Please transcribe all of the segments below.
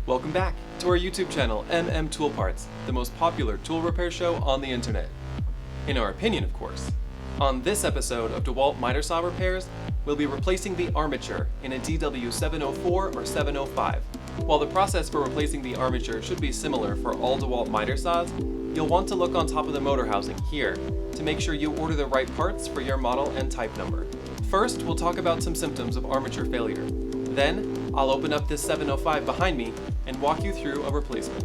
Welcome back to our YouTube channel, Tool Parts, the most popular tool repair show on the internet. In our opinion, of course. On this episode of DeWalt miter saw repairs, we'll be replacing the armature in a DW704 or 705. While the process for replacing the armature should be similar for all DeWalt miter saws, you'll want to look on top of the motor housing here to make sure you order the right parts for your model and type number. First, we'll talk about some symptoms of armature failure. Then, I'll open up this 705 behind me and walk you through a replacement.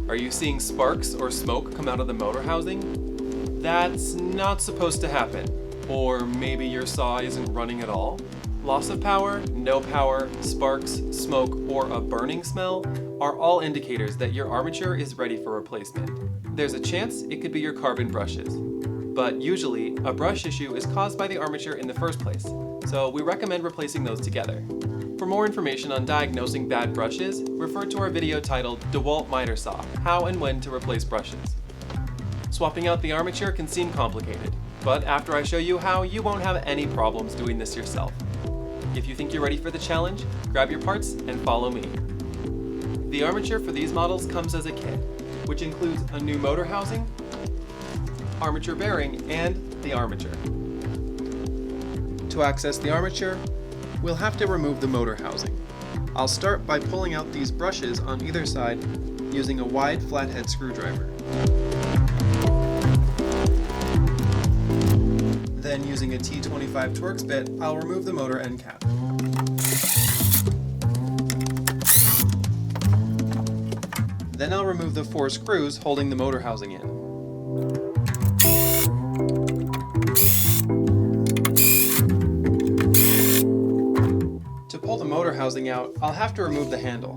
Are you seeing sparks or smoke come out of the motor housing? That's not supposed to happen. Or maybe your saw isn't running at all? Loss of power, no power, sparks, smoke, or a burning smell are all indicators that your armature is ready for replacement. There's a chance it could be your carbon brushes. But usually, a brush issue is caused by the armature in the first place, so we recommend replacing those together. For more information on diagnosing bad brushes, refer to our video titled DeWalt Miter Saw: How and When to Replace Brushes. Swapping out the armature can seem complicated, but after I show you how, you won't have any problems doing this yourself. If you think you're ready for the challenge, grab your parts and follow me. The armature for these models comes as a kit, which includes a new motor housing, armature bearing, and the armature. To access the armature, we'll have to remove the motor housing. I'll start by pulling out these brushes on either side using a wide flathead screwdriver. Then using a T25 Torx bit, I'll remove the motor end cap. Then I'll remove the 4 screws holding the motor housing in. To pull the motor housing out, I'll have to remove the handle.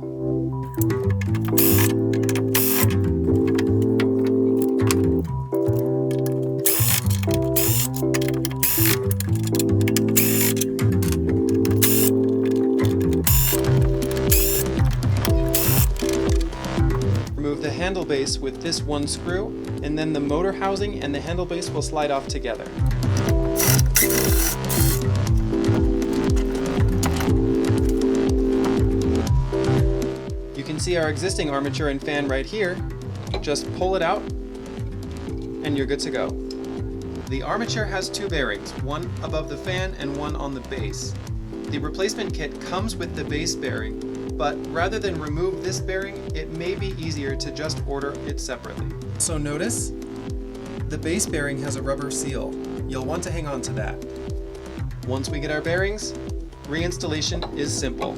Remove the handle base with this one screw, and then the motor housing and the handle base will slide off together. You can see our existing armature and fan right here. Just pull it out, and you're good to go. The armature has 2 bearings, one above the fan and one on the base. The replacement kit comes with the base bearing, but rather than remove this bearing, it may be easier to just order it separately. So notice, the base bearing has a rubber seal. You'll want to hang on to that. Once we get our bearings, reinstallation is simple.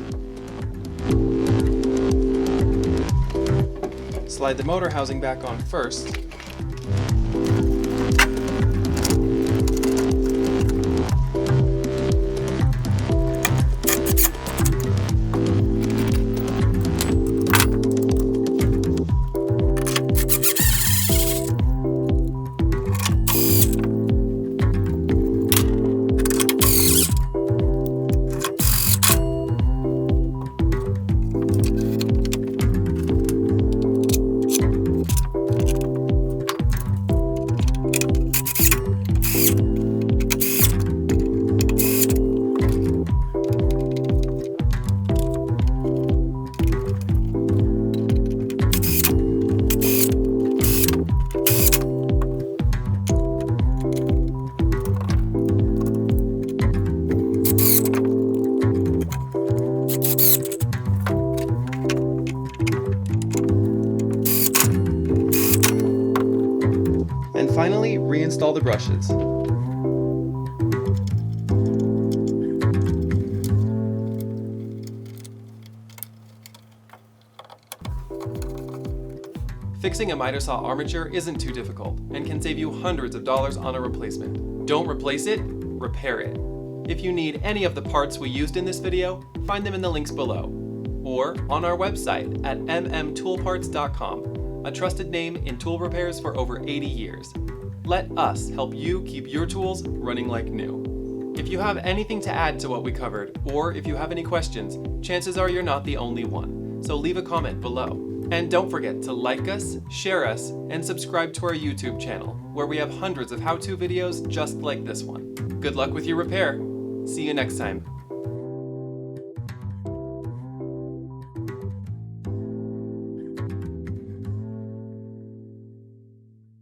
Slide the motor housing back on first. And finally, reinstall the brushes. Fixing a miter saw armature isn't too difficult and can save you hundreds of dollars on a replacement. Don't replace it, repair it. If you need any of the parts we used in this video, find them in the links below, or on our website at mmtoolparts.com, a trusted name in tool repairs for over 80 years. Let us help you keep your tools running like new. If you have anything to add to what we covered, or if you have any questions, chances are you're not the only one, so leave a comment below. And don't forget to like us, share us, and subscribe to our YouTube channel, where we have hundreds of how-to videos just like this one. Good luck with your repair. See you next time.